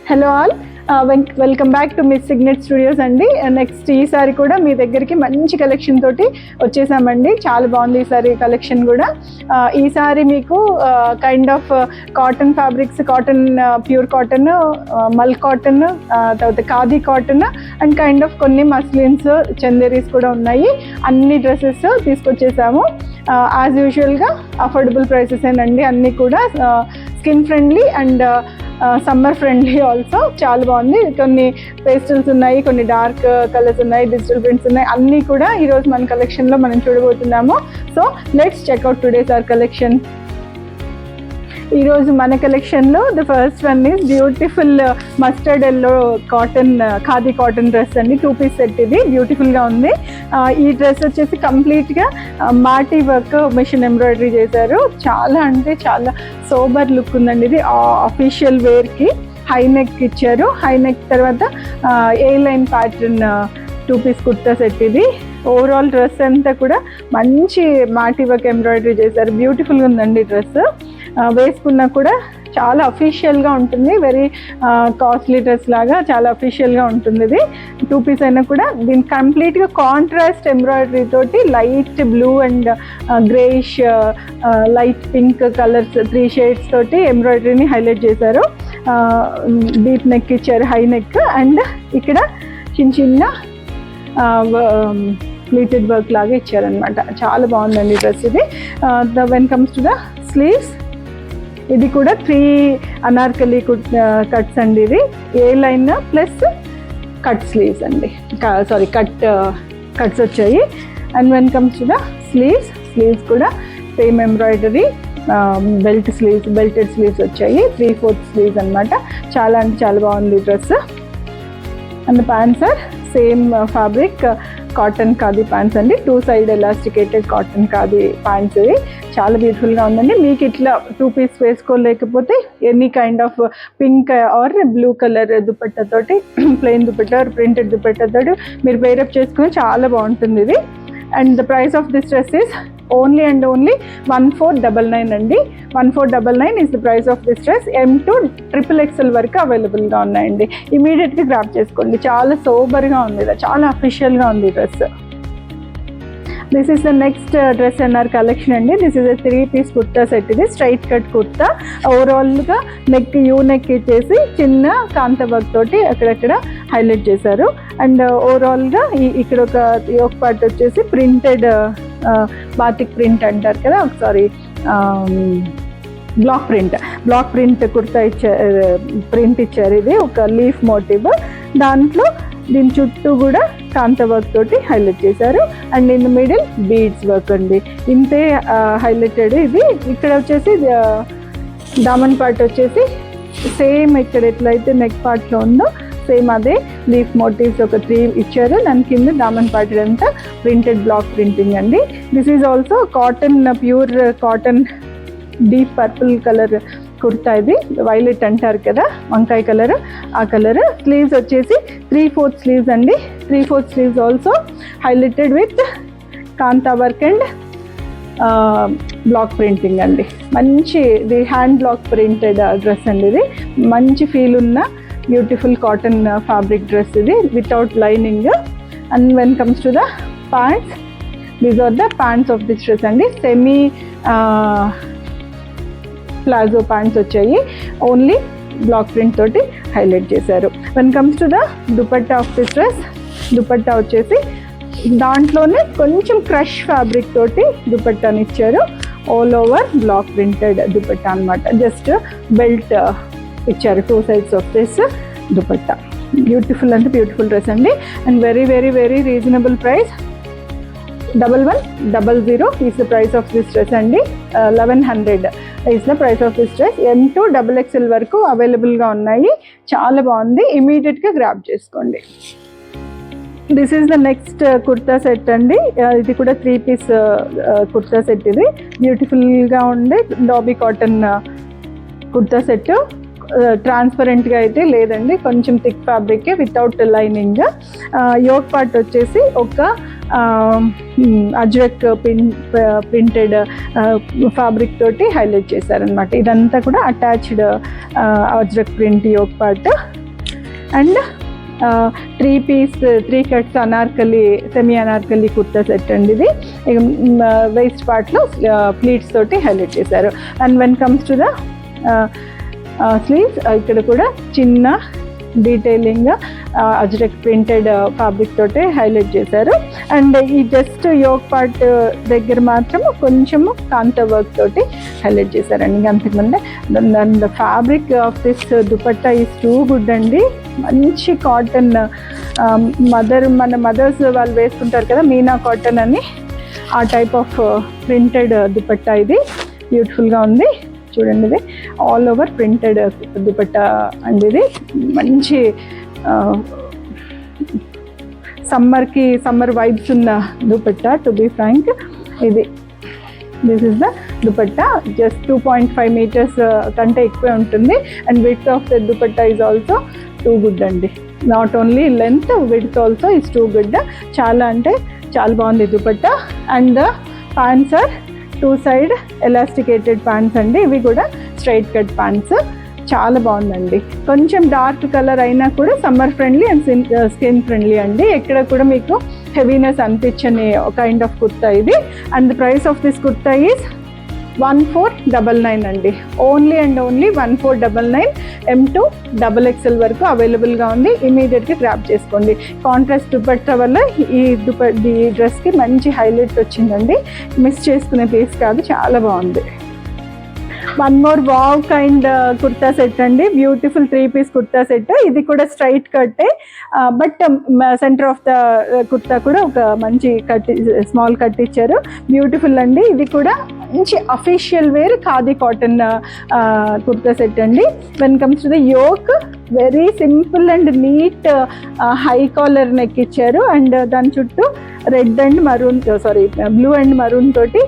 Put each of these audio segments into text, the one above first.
Hello all, welcome back to miss signet studios అండి. Next ఈసారి కూడా మీ దగ్గరికి మంచి కలెక్షన్ తోటి వచ్చేసామండి. చాలా బాగుంది ఈసారి కలెక్షన్ కూడా. ఈసారి మీకు kind of cotton fabrics, cotton, pure cotton, mul cotton, తర్వాత khadi cotton and kind of కొన్ని మస్లిన్స్, చందేరీస్ కూడా ఉన్నాయి. అన్ని డ్రెస్సెస్ తీసుకొచ్చేసాము. యాజ్ యూజువల్గా అఫోర్డబుల్ ప్రైసెస్ ఏనండి. అన్నీ కూడా skin friendly and summer friendly also. చాలా బాగుంది. కొన్ని పేస్టల్స్ ఉన్నాయి, కొన్ని డార్క్ కలర్స్ ఉన్నాయి, డిజిటల్ ప్రింట్స్ ఉన్నాయి. అన్నీ కూడా ఈరోజు మన కలెక్షన్లో మనం చూడబోతున్నాము. So let's check out today's our collection. ఈరోజు మన కలెక్షన్లో the first one is beautiful mustard yellow cotton, khadi cotton dress అండి. 2 పీస్ సెట్. ఇది బ్యూటిఫుల్గా ఉంది. ఈ డ్రెస్ వచ్చేసి కంప్లీట్గా మాటీ వర్క్, మిషన్ ఎంబ్రాయిడరీ చేశారు. చాలా అంటే చాలా సోబర్ లుక్ ఉందండి. ఇది అఫీషియల్ వేర్కి హై నెక్ ఇచ్చారు. హై నెక్ తర్వాత A line pattern 2 piece kurta set. ఇది ఓవరాల్ డ్రెస్ అంతా కూడా మంచి మాటీ వర్క్ ఎంబ్రాయిడరీ చేశారు. బ్యూటిఫుల్గా ఉందండి డ్రెస్. వేసుకున్నా కూడా చాలా అఫీషియల్గా ఉంటుంది. వెరీ కాస్ట్లీ డ్రెస్ లాగా చాలా అఫీషియల్గా ఉంటుంది. ఇది 2 పీస్ అయినా కూడా దీనికి కంప్లీట్గా కాంట్రాస్ట్ ఎంబ్రాయిడరీ తోటి light blue and greyish, light pink colours 3 shades తోటి ఎంబ్రాయిడరీని హైలైట్ చేశారు. డీప్ నెక్ ఇచ్చారు, హై నెక్, అండ్ ఇక్కడ చిన్న చిన్న ప్లీటెడ్ వర్క్ లాగా ఇచ్చారనమాట. చాలా బాగుందండి డ్రెస్ ఇది. When comes to the sleeves, ఇది కూడా 3 అనార్కలి కట్స్ అండి. ఇది A line plus cut sleeves అండి. సారీ, కట్స్ వచ్చాయి. And when comes to the sleeves కూడా సేమ్ ఎంబ్రాయిడరీ, బెల్టెడ్ స్లీవ్స్ వచ్చాయి. 3/4 స్లీవ్స్ అనమాట. చాలా అంటే చాలా బాగుంది dress. And pants are same fabric, cotton khadi pants అండి. 2 side elasticated cotton khadi pants. ఇవి చాలా బ్యూటిఫుల్గా ఉందండి. మీకు ఇట్లా 2 పీస్ వేసుకోలేకపోతే any kind of pink or blue colour దుపట్టాతోటి, ప్లెయిన్ దుపట్టా ఆర్ ప్రింటెడ్ దుపట్టాతోటి మీరు పేరప్ చేసుకుని చాలా బాగుంటుంది ఇది. And the price of this dress is only and only 1499 అండి. 1499 is the price of this dress. M to XXL వరకు అవైలబుల్గా ఉన్నాయండి. ఇమీడియట్గా గ్రాప్ చేసుకోండి. చాలా సోబర్గా ఉంది, చాలా అఫీషియల్గా ఉంది dress. This is the next dress in our collection అండి. This is a 3 piece kurta set. ఇది స్ట్రైట్ కట్ కుర్తా. ఓవరాల్గా నెక్ యూ నెక్ ఇచ్చేసి చిన్న కాంత వర్క్ తోటి అక్కడక్కడ హైలైట్ చేశారు. అండ్ ఓవరాల్గా ఇక్కడ ఒక యోక్ పార్ట్ వచ్చేసి ప్రింటెడ్ బాతిక్ ప్రింట్ అంటారు కదా, ఒకసారి బ్లాక్ ప్రింట్ కుర్తా ప్రింట్ ఇచ్చారు. ఇది ఒక లీఫ్ మోటివ్. దాంట్లో దీని చుట్టూ కూడా కాంత వర్క్ తోటి హైలైట్ చేశారు. And in the middle beads work అండి. ఇంతే హైలైటెడ్. ఇది ఇక్కడ వచ్చేసి దామన్ పార్ట్ వచ్చేసి సేమ్ ఇక్కడ ఎట్లయితే నెక్ పార్ట్లో ఉందో సేమ్ అదే లీఫ్ మోటివ్స్ ఒక 3 ఇచ్చారు. దాని కింద దామన్ పార్ట్ అంతా ప్రింటెడ్ బ్లాక్ ప్రింటింగ్ అండి. This is also cotton, pure cotton, deep purple colour kurta. ఇది వైలెట్ అంటారు కదా, వంకాయ కలర్, ఆ కలర్. స్లీవ్స్ వచ్చేసి 3/4 స్లీవ్స్ అండి. 3/4 sleeves also highlighted with kantha work and block printing అండి. మంచి ఇది హ్యాండ్ బ్లాక్ ప్రింటెడ్ డ్రెస్ అండి. ఇది మంచి ఫీల్ ఉన్న బ్యూటిఫుల్ కాటన్ ఫ్యాబ్రిక్ డ్రెస్ ఇది, without lining. And when comes to the pants, these are the pants of this dress అండి. Semi palazzo pants వచ్చాయి. ఓన్లీ బ్లాక్ ప్రింట్ తోటి హైలైట్ చేశారు. When comes to the dupatta of this dress, dupatta వచ్చేసి దాంట్లోనే కొంచెం crush fabric తోటి దుపట్టాని ఇచ్చారు. All over block printed dupatta అనమాట. జస్ట్ బెల్ట్ ఇచ్చారు 2 sides of this dupatta. Beautiful అంటే బ్యూటిఫుల్ డ్రెస్ అండి. And very very very reasonable price. 1100 is the price of this dress అండి. 1100 is the price of this dress. M to XXL వరకు అవైలబుల్గా ఉన్నాయి. చాలా బాగుంది. ఇమీడియట్గా గ్రాప్ చేసుకోండి. This is the next kurta set అండి. ఇది కూడా 3 పీస్ కుర్తా సెట్. ఇది బ్యూటిఫుల్గా ఉండే డాబీ కాటన్ కుర్తా సెట్. ట్రాన్స్పరెంట్గా అయితే లేదండి, కొంచెం thick fabric without lining. Yoke part వచ్చేసి ఒక అజ్రక్ ప్రింటెడ్ ఫ్యాబ్రిక్ తోటి హైలైట్ చేశారనమాట. ఇదంతా కూడా attached ajrak print yoke part. And 3 cuts Anarkali, semi Anarkali kurta set అండి ఇది. వేస్ట్ పార్ట్లో ప్లీట్స్ తోటి హైలైట్ చేశారు. And when comes to the sleeves, ఇక్కడ కూడా చిన్న డీటెయిలింగ్ అజ్రక్ ప్రింటెడ్ ఫ్యాబ్రిక్ తోటి హైలైట్ చేశారు. అండ్ ఈ జస్ట్ యోక్ పార్ట్ దగ్గర మాత్రం కొంచెము కాంతా వర్క్ తోటి హైలైట్ చేశారండి. ఇంకా అంతకుముందే the fabric of this dupatta is too good అండి. మంచి కాటన్, మన మదర్స్ వాళ్ళు వేసుకుంటారు కదా మీనా కాటన్ అని, ఆ టైప్ ఆఫ్ ప్రింటెడ్ దుపట్టా ఇది. బ్యూటిఫుల్గా ఉంది చూడండి. ఇది ఆల్ ఓవర్ ప్రింటెడ్ దుపట్టా అండి. ఇది మంచి సమ్మర్ వైబ్స్ ఉన్న dupatta to be frank. This is the dupatta. Just 2.5 meters కంటే ఎక్కువే ఉంటుంది. And width of the dupatta is also too good అండి. Not only length, width also is too good. చాలా అంటే చాలా బాగుంది dupatta. And the pants are 2 side elasticated pants అండి. ఇవి కూడా స్ట్రైట్ కట్ ప్యాంట్స్. చాలా బాగుందండి. కొంచెం డార్క్ కలర్ అయినా కూడా summer friendly and skin friendly అండి. ఎక్కడ కూడా మీకు హెవీనెస్ అనిపించని కైండ్ ఆఫ్ కుర్తా ఇది. And the price of this kurta is 1499 అండి. Only and only 1499. M2 XXL వరకు అవైలబుల్గా ఉంది. ఇమీడియట్గా గ్రాప్ చేసుకోండి. కాంట్రాస్ట్ దుపట్టా వల్ల ఈ డ్రెస్కి మంచి హైలైట్ వచ్చిందండి. మిస్ చేసుకునే పీస్ కాదు, చాలా బాగుంది. One more wow kind kurta set అండి. Beautiful 3-piece kurta set. ఇది కూడా స్ట్రైట్ కట్టే, but centre of the kurta కూడా ఒక మంచి కట్, స్మాల్ కట్ ఇచ్చారు. బ్యూటిఫుల్ అండి. ఇది కూడా మంచి official wear khadi cotton kurta set అండి. When comes to the yoke, very simple and neat high collar neck ఇచ్చారు. అండ్ దాని చుట్టూ red and maroon, blue and maroon తోటి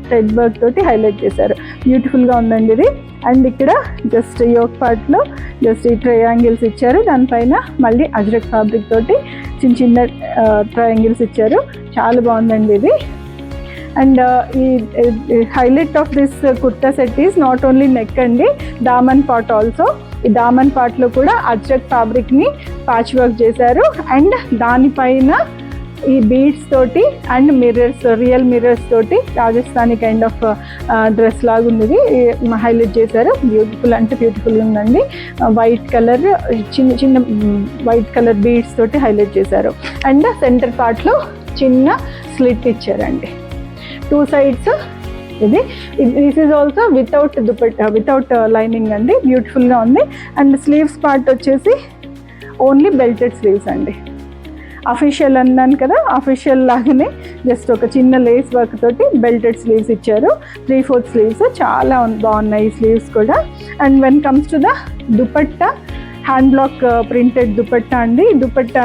థ్రెడ్ వర్క్ తోటి హైలైట్ చేశారు. బ్యూటిఫుల్గా ఉందండి ఇది. అండ్ ఇక్కడ జస్ట్ యోక్ పార్ట్లో జస్ట్ ఈ ట్రయాంగిల్స్ ఇచ్చారు. దానిపైన మళ్ళీ అజ్రక్ ఫ్యాబ్రిక్ తోటి చిన్న ట్రయాంగిల్స్ ఇచ్చారు. చాలా బాగుందండి ఇది. అండ్ ఈ highlight of this kurta set is not only neck అండి, దామన్ పార్ట్ ఆల్సో. ఈ దామన్ పార్ట్లో కూడా అజ్రక్ ఫ్యాబ్రిక్ని ప్యాచ్ వర్క్ చేశారు. అండ్ దానిపైన ఈ బీడ్స్ తోటి అండ్ మిర్రర్స్, రియల్ మిర్రర్స్ తోటి రాజస్థానీ కైండ్ ఆఫ్ డ్రెస్ లాగా ఉంది, హైలైట్ చేశారు. బ్యూటిఫుల్ అంటే బ్యూటిఫుల్ ఉందండి. వైట్ కలర్, చిన్న వైట్ కలర్ బీడ్స్ తోటి హైలైట్ చేశారు. అండ్ సెంటర్ పార్ట్లో చిన్న స్లిట్ ఇచ్చారండి 2 sides. This is also without dupatta, without lining అండి. బ్యూటిఫుల్గా ఉంది. అండ్ స్లీవ్స్ పార్ట్ వచ్చేసి ఓన్లీ బెల్టెడ్ స్లీవ్స్ అండి. అఫీషియల్ అన్నాను కదా, అఫీషియల్ లాగానే జస్ట్ ఒక చిన్న లేస్ వర్క్ తోటి బెల్టెడ్ స్లీవ్స్ ఇచ్చారు. 3/4 స్లీవ్స్. చాలా బాగున్నాయి ఈ స్లీవ్స్ కూడా. And when comes to the dupatta, hand block printed dupatta అండి. దుపట్టా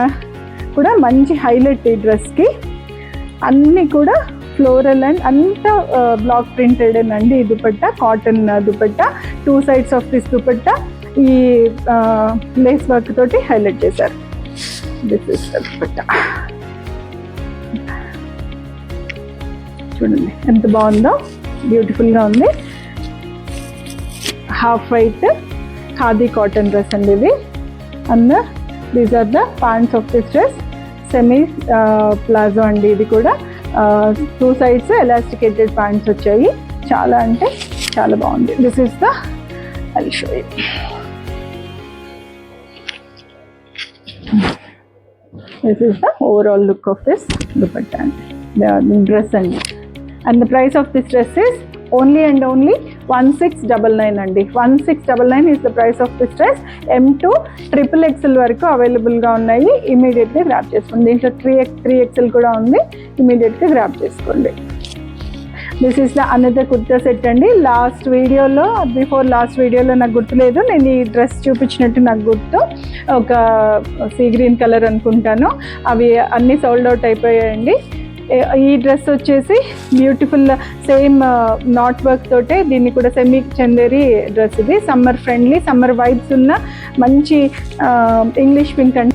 కూడా మంచి హైలైట్ ఈ డ్రెస్కి. అన్నీ కూడా ఫ్లోరల్ అండ్ అంతా బ్లాక్ ప్రింటెడ్ అండి. ఈ dupatta cotton dupatta. 2 sides of this dupatta ఈ లేస్ వర్క్ తోటి హైలైట్ చేశారు. This is the dupatta. చూడండి ఎంత బాగుందో, బ్యూటిఫుల్గా ఉంది. Half white khadi cotton dress అండి ఇది. And these are the pants of this dress. Semi palazzo అండి ఇది కూడా. 2 sides ఎలాస్టికేటెడ్ ప్యాంట్స్ వచ్చాయి. చాలా అంటే చాలా బాగుంది. This is the, I will show you. This is the overall look of this dupatta అండి, డ్రెస్ అండి. And the price of this dress is only and only 1699 అండి. 1699 is the price of this dress. M2 XXL వరకు అవైలబుల్గా ఉన్నాయి. ఇమీడియట్గా grab చేసుకోండి. దీంట్లో 3XL కూడా ఉంది. ఇమీడియట్గా గ్రాప్ చేసుకోండి. This is the another kurta set అండి. బిఫోర్ లాస్ట్ వీడియోలో నాకు గుర్తులేదు, నేను ఈ డ్రెస్ చూపించినట్టు నాకు గుర్తు. ఒక సీ గ్రీన్ కలర్ అనుకుంటాను. అవి అన్నీ సోల్డ్ అవుట్ అయిపోయాయండి. ఈ డ్రెస్ వచ్చేసి బ్యూటిఫుల్ సేమ్ నాట్ వర్క్ తోటే దీన్ని కూడా సెమీ చందేరి డ్రెస్. ఇది సమ్మర్ ఫ్రెండ్లీ, సమ్మర్ వైబ్స్ ఉన్న మంచి ఇంగ్లీష్ పింక్ అండి.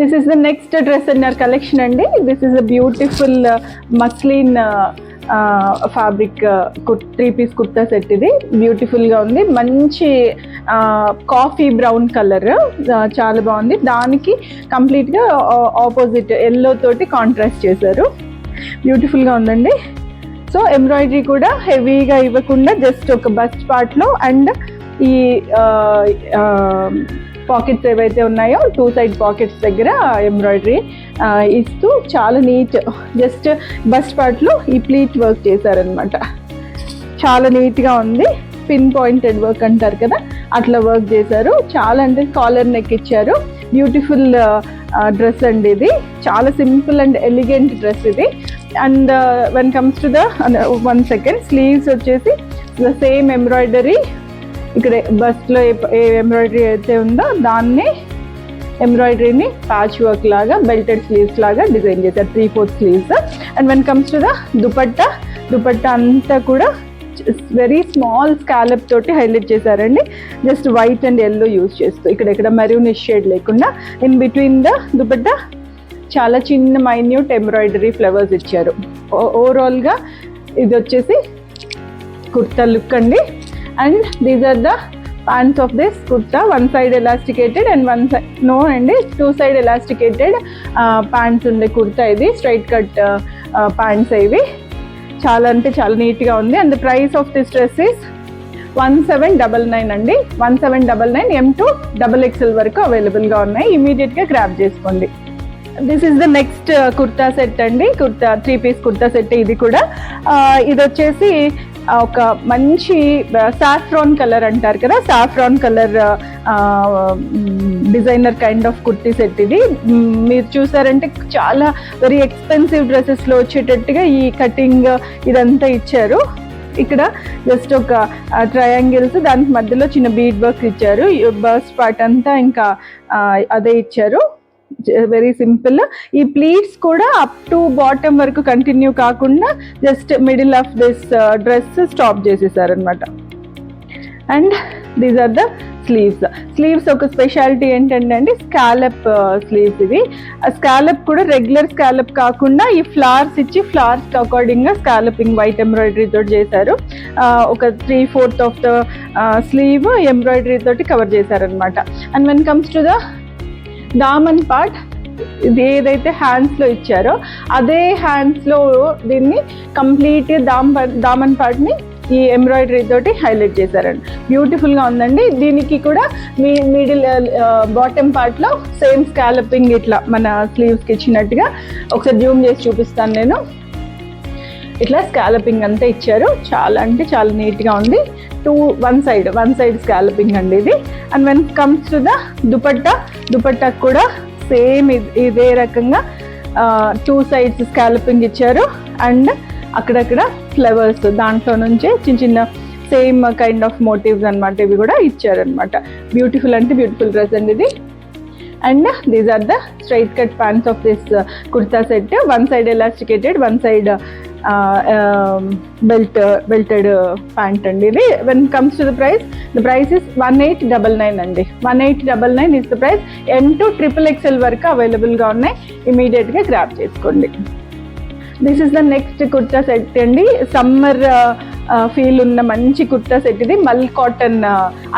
This is the next dress in our collection andi. This is a beautiful muslin fabric 3-piece kurta set. ఇది బ్యూటిఫుల్గా ఉంది, మంచి కాఫీ బ్రౌన్ కలర్, చాలా బాగుంది. దానికి కంప్లీట్గా ఆపోజిట్ ఎల్లో తోటి కాంట్రాస్ట్ చేశారు, బ్యూటిఫుల్గా ఉందండి. సో ఎంబ్రాయిడరీ కూడా హెవీగా ఇవ్వకుండా జస్ట్ ఒక బస్ట్ పార్ట్లో అండ్ ఈ పాకెట్స్ ఏవైతే ఉన్నాయో 2 side పాకెట్స్ దగ్గర ఎంబ్రాయిడరీ ఇస్తూ చాలా నీట్, జస్ట్ బస్ట్ పార్ట్లో ఈ ప్లీట్ వర్క్ చేశారనమాట. చాలా నీట్గా ఉంది, పిన్ పాయింటెడ్ వర్క్ అంటారు కదా అట్లా వర్క్ చేశారు. చాలా అంటే కాలర్ నెక్ ఇచ్చారు. బ్యూటిఫుల్ డ్రెస్ అండి ఇది, చాలా సింపుల్ అండ్ ఎలిగెంట్ డ్రెస్ ఇది. And when comes to the 1 second sleeves వచ్చేసి ద సేమ్ ఎంబ్రాయిడరీ, ఇక్కడ బస్ట్లో ఏ ఎంబ్రాయిడరీ అయితే ఉందో దాన్ని ఎంబ్రాయిడరీని ప్యాచ్ వర్క్ లాగా బెల్టెడ్ స్లీవ్స్ లాగా డిజైన్ చేశారు, 3/4 sleeves. And when comes to the dupatta అంతా కూడా వెరీ స్మాల్ స్కాలప్ తోటి హైలైట్ చేశారండి. Just white and yellow use చేస్తూ ఇక్కడ మెరూనిష్ షేడ్ లేకుండా ఇన్ బిట్వీన్ ద దుపట్టా చాలా చిన్న మైన్యూట్ ఎంబ్రాయిడరీ ఫ్లవర్స్ ఇచ్చారు. ఓవరాల్గా ఇది వచ్చేసి కుర్తా లుక్ అండి. And these are the pants of this kurta. 1 side elasticated and 1 side no అండి 2 side ఎలాస్టికేటెడ్ ప్యాంట్స్ ఉండే కుర్తా ఇది, స్ట్రైట్ కట్ ప్యాంట్స్ ఇవి. చాలా అంటే చాలా నీట్గా ఉంది. And the price of this dress is 1799 అండి. 1799 M to XXL వరకు అవైలబుల్గా ఉన్నాయి. ఇమీడియట్గా గ్రాబ్ చేసుకోండి. This is the next kurta set అండి, 3-piece కుర్తా సెట్. ఇది కూడా ఇది వచ్చేసి ఒక మంచి సాఫ్రాన్ కలర్ అంటారు కదా, saffron colour designer kind of kurti set ఇది. మీరు చూసారంటే చాలా వెరీ ఎక్స్పెన్సివ్ డ్రెస్సెస్లో వచ్చేటట్టుగా ఈ కటింగ్ ఇదంతా ఇచ్చారు. ఇక్కడ జస్ట్ ఒక ట్రయాంగిల్స్, దానికి మధ్యలో చిన్న బీడ్ వర్క్ ఇచ్చారు. బస్ట్ పార్ట్ అంతా ఇంకా అదే ఇచ్చారు, వెరీ సింపుల్. ఈ ప్లీట్స్ కూడా అప్ టు బాటమ్ వరకు కంటిన్యూ కాకుండా just middle of this dress stop చేసేసారనమాట. And these are the sleeves ఒక స్పెషాలిటీ ఏంటంటే స్కాలప్ స్లీవ్స్ ఇవి. స్కాలప్ కూడా రెగ్యులర్ స్కాలప్ కాకుండా ఈ ఫ్లవర్స్ ఇచ్చి ఫ్లవర్స్ అకార్డింగ్గా స్కాలపింగ్ వైట్ ఎంబ్రాయిడరీ తోటి చేశారు. ఒక 3/4 ఆఫ్ ద స్లీవ్ ఎంబ్రాయిడరీ తోటి కవర్ చేశారనమాట. And when comes to the Daman part, ఇది ఏదైతే హ్యాండ్స్లో ఇచ్చారో అదే హ్యాండ్స్లో దీన్ని కంప్లీట్ దామన్ పార్ట్ని ఈ ఎంబ్రాయిడరీ తోటి హైలైట్ చేశారండి. బ్యూటిఫుల్గా ఉందండి. దీనికి కూడా మిడిల్ బాటమ్ పార్ట్లో సేమ్ స్కాలపింగ్ ఇట్లా మన స్లీవ్స్కి ఇచ్చినట్టుగా ఒకసారి జూమ్ చేసి చూపిస్తాను నేను. ఇట్లా స్కాలపింగ్ అంతా ఇచ్చారు, చాలా అంటే చాలా నీట్గా ఉంది. వన్ సైడ్ స్కాలపింగ్ అండి ఇది. And when comes to the dupatta కూడా సేమ్ ఇదే రకంగా 2 sides స్కాలపింగ్ ఇచ్చారు అండ్ అక్కడక్కడ ఫ్లవర్స్ దాంట్లో నుంచే చిన్న చిన్న సేమ్ కైండ్ ఆఫ్ మోటివ్స్ అనమాట ఇవి కూడా ఇచ్చారనమాట. బ్యూటిఫుల్ అంటే బ్యూటిఫుల్ డ్రెస్ అండి ఇది. And these are the straight cut pants of this kurta set. One side elasticated, one side belted pant అండి ఇది. When comes to the price is 1899 అండి. 1899 is the price. M to XXL వరకు అవైలబుల్గా ఉన్నాయి, ఇమీడియట్గా grab చేసుకోండి. This is the next kurta set అండి. Summer feel ఉన్న మంచి కుర్తా సెట్ ఇది. మల్ కాటన్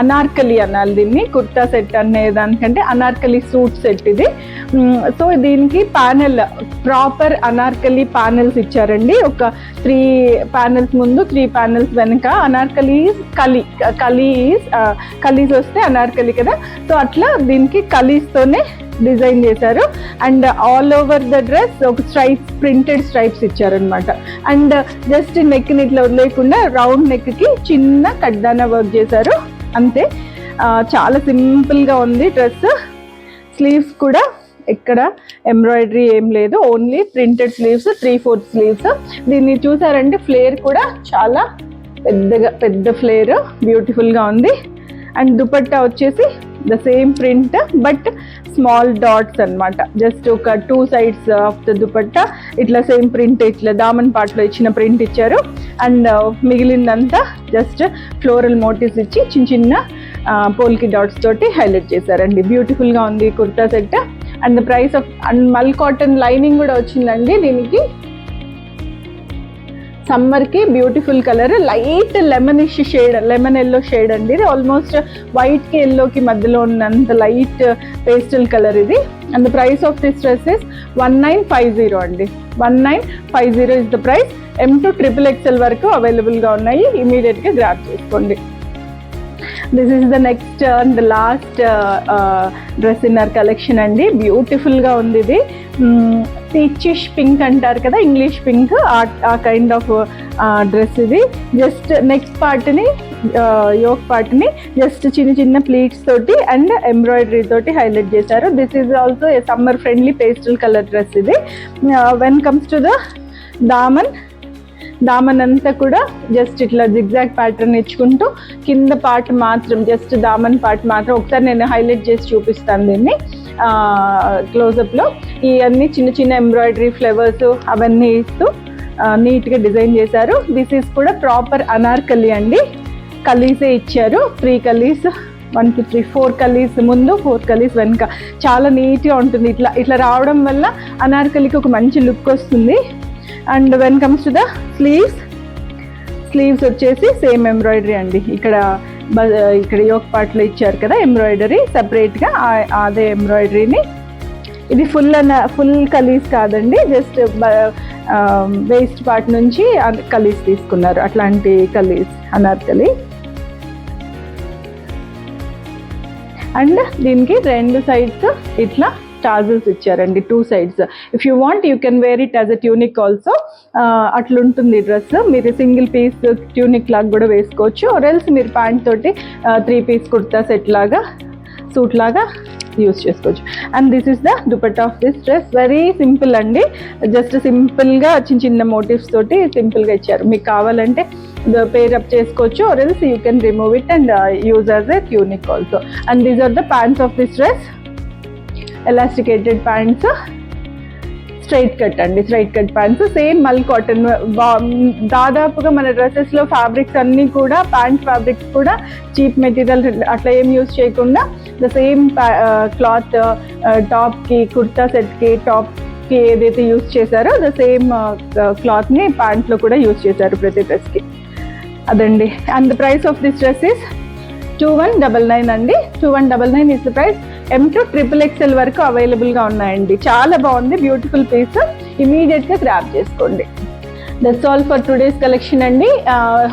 అనార్కలి అనాలి దీన్ని, కుర్తా సెట్ అనే దానికంటే అనార్కలి సూట్ సెట్ ఇది. సో దీనికి ప్యానెల్, ప్రాపర్ అనార్కలి ప్యానెల్స్ ఇచ్చారండి. ఒక 3 panels ముందు, 3 panels వెనక. అనార్కలి కలీస్ వస్తే అనార్కలి కదా, సో అట్లా దీనికి కలీస్తోనే డిజైన్ చేశారు. And all over the dress ఒక స్ట్రైప్స్, ప్రింటెడ్ స్ట్రైప్స్ ఇచ్చారనమాట. అండ్ జస్ట్ నెక్ని ఇట్లా వదిలేకుండా రౌండ్ నెక్కి చిన్న కడ్డానా వర్క్ చేశారు అంతే. చాలా సింపుల్గా ఉంది డ్రెస్. స్లీవ్స్ కూడా ఎక్కడ ఎంబ్రాయిడరీ ఏం లేదు, ఓన్లీ ప్రింటెడ్ స్లీవ్స్, 3/4 స్లీవ్స్. దీన్ని చూసారంటే ఫ్లేర్ కూడా చాలా పెద్ద ఫ్లేర్, బ్యూటిఫుల్గా ఉంది. అండ్ దుపట్టా వచ్చేసి the same print but small dots అనమాట. జస్ట్ ఒక 2 sides ఆఫ్ ద దుపట్టా ఇట్లా సేమ్ ప్రింట్, ఇట్లా దామన్ పార్ట్లో ఇచ్చిన ప్రింట్ ఇచ్చారు. అండ్ మిగిలిందంతా జస్ట్ ఫ్లోరల్ మోటివ్స్ ఇచ్చి చిన్న చిన్న పోల్కి డాట్స్ తోటి హైలైట్ చేశారండి. బ్యూటిఫుల్గా ఉంది kurta set. And the price of, and మల్ కాటన్ లైనింగ్ కూడా వచ్చిందండి దీనికి. సమ్మర్కి beautiful colour, light lemonish shade, lemon yellow shade అండి ఇది. ఆల్మోస్ట్ వైట్కి ఎల్లోకి మధ్యలో ఉన్నంత లైట్ పేస్టల్ కలర్ ఇది. And the price of this dress is 1950 అండి. 1950 is the price. M to XXL వరకు అవైలబుల్గా ఉన్నాయి, ఇమీడియట్గా గ్రాబ్ చేసుకోండి. This is the next and last dress in our collection అండి. బ్యూటిఫుల్గా ఉంది ఇది. పీచిష్ పింక్ అంటారు కదా, ఇంగ్లీష్ పింక్, ఆ కైండ్ ఆఫ్ డ్రెస్ ఇది. జస్ట్ నెక్ పార్ట్ని, యోక్ పార్ట్ని జస్ట్ చిన్న చిన్న ప్లీట్స్ తోటి అండ్ ఎంబ్రాయిడరీ తోటి హైలైట్ చేశారు. This is also a summer friendly pastel colour dress ఇది. When comes to the Daman అంతా కూడా జస్ట్ ఇట్లా జిగ్జాగ్ ప్యాటర్న్ ఇచ్చుకుంటూ కింద పార్ట్ మాత్రం, జస్ట్ దామన్ పార్ట్ మాత్రం ఒకసారి నేను హైలైట్ చేసి చూపిస్తాను దీన్ని క్లోజప్లో. ఇవన్నీ చిన్న చిన్న ఎంబ్రాయిడరీ ఫ్లవర్స్ అవన్నీ ఇస్తూ నీట్గా డిజైన్ చేశారు. దిస్ ఈస్ కూడా ప్రాపర్ అనార్కలి అండి. కలీసే ఇచ్చారు, 3 కలీస్, 1 2 3 4 కలీస్ ముందు, 4 కలీస్ వెనుక. చాలా నీట్గా ఉంటుంది. ఇట్లా రావడం వల్ల అనార్కలికి ఒక మంచి లుక్ వస్తుంది. And when comes to the sleeves వచ్చేసి సేమ్ ఎంబ్రాయిడరీ అండి. ఇక్కడ యోక్ పార్ట్లో ఇచ్చారు కదా ఎంబ్రాయిడరీ సపరేట్గా, అదే ఎంబ్రాయిడరీని. ఇది ఫుల్ కలీస్ కాదండి, జస్ట్ వేస్ట్ పార్ట్ నుంచి కలీస్ తీసుకున్నారు, అట్లాంటి కలీస్ అనార్కలి. అండ్ దీనికి 2 sides ఇట్లా టాజల్స్ ఇచ్చారండి, 2 sides. If you want you can wear it as a tunic also. అట్లుంటుంది డ్రెస్. మీరు సింగిల్ పీస్ ట్యూనిక్ లాగా కూడా వేసుకోవచ్చు, ఆర్ ఎల్స్ మీరు ప్యాంట్ తోటి 3 piece కుర్తా సెట్ లాగా, సూట్ లాగా యూస్ చేసుకోవచ్చు. And this is the dupatta of this dress. Very simple అండి, జస్ట్ సింపుల్గా చిన్న చిన్న మోటివ్స్ తోటి సింపుల్గా ఇచ్చారు. మీకు కావాలంటే పేర్ అప్ చేసుకోవచ్చు, or else you can remove it and use as a tunic also. And these are the pants of this dress. Elasticated pants, straight cut అండి, straight cut pants. Same mul cotton. దాదాపుగా మన డ్రెస్సెస్లో fabrics అన్నీ కూడా, pant fabrics కూడా cheap material అట్లా ఏం use చేయకుండా ద సేమ్ క్లాత్ టాప్కి, కుర్తా సెట్కి, టాప్కి ఏదైతే యూజ్ చేశారో ద సేమ్ క్లాత్ని ప్యాంట్లో కూడా యూజ్ చేశారు ప్రతి డ్రెస్కి. అదండి. And the price of this dress is 2199 అండి. 2199 is the price. M to XXL వరకు అవైలబుల్గా ఉన్నాయండి. చాలా బాగుంది, బ్యూటిఫుల్ పీస్. ఇమీడియట్గా గ్రాబ్ చేసుకోండి. That's all for today's collection అండి.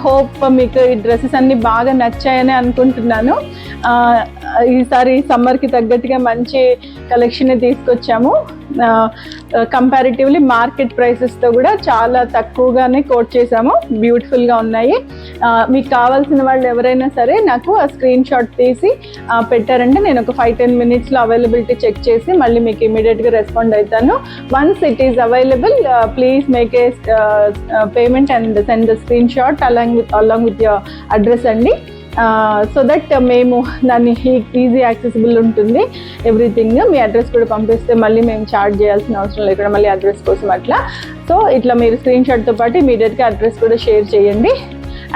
హోప్ మీకు ఈ డ్రెస్సెస్ అన్నీ బాగా నచ్చాయని అనుకుంటున్నాను. ఈసారి సమ్మర్కి తగ్గట్టుగా మంచి కలెక్షన్ తీసుకొచ్చాము. కంపారిటివ్లీ మార్కెట్ ప్రైసెస్తో కూడా చాలా తక్కువగానే కోట్ చేసాము. బ్యూటిఫుల్గా ఉన్నాయి. మీకు కావాల్సిన వాళ్ళు ఎవరైనా సరే నాకు ఆ స్క్రీన్ షాట్ తీసి పెట్టారంటే నేను ఒక 5-10 మినిట్స్లో అవైలబిలిటీ చెక్ చేసి మళ్ళీ మీకు ఇమీడియట్గా రెస్పాండ్ అవుతాను. Once it is available please make a payment and send the screen shot along with your address అండి. సో దట్ మేము దాన్ని ఈజీ యాక్సెసిబుల్ ఉంటుంది ఎవ్రీథింగ్. మీ అడ్రస్ కూడా పంపిస్తే మళ్ళీ మేము చార్జ్ చేయాల్సిన అవసరం లేకుండా మళ్ళీ అడ్రస్ కోసం అట్లా. సో ఇట్లా మీరు స్క్రీన్ షాట్తో పాటు ఇమీడియట్గా అడ్రస్ కూడా షేర్ చేయండి.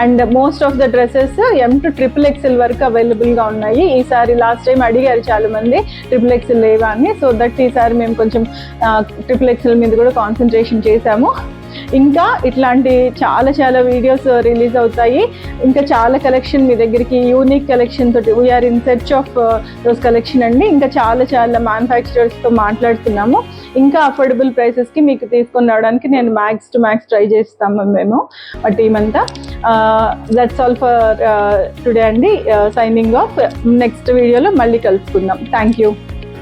And most of the dresses M to XXL వరకు అవైలబుల్గా ఉన్నాయి. ఈసారి లాస్ట్ టైం అడిగారు చాలామంది XXL లేవా అని. సో దట్ ఈసారి మేము కొంచెం XXL మీద కూడా కాన్సన్ట్రేషన్ చేశాము. ఇంకా ఇట్లాంటి చాలా వీడియోస్ రిలీజ్ అవుతాయి. ఇంకా చాలా కలెక్షన్ మీ దగ్గరికి యూనిక్ కలెక్షన్ తోటి we are in search of those collection అండి. ఇంకా చాలా మ్యానుఫ్యాక్చరర్స్తో మాట్లాడుతున్నాము. ఇంకా అఫోర్డబుల్ ప్రైసెస్కి మీకు తీసుకొని రావడానికి నేను మ్యాక్స్ టు మ్యాక్స్ ట్రై చేస్తాము మేము మా టీమ్ అంతా. దట్స్ ఆల్ ఫర్ టుడే అండి. Signing off. నెక్స్ట్ వీడియోలో మళ్ళీ కలుసుకుందాం. Thank you.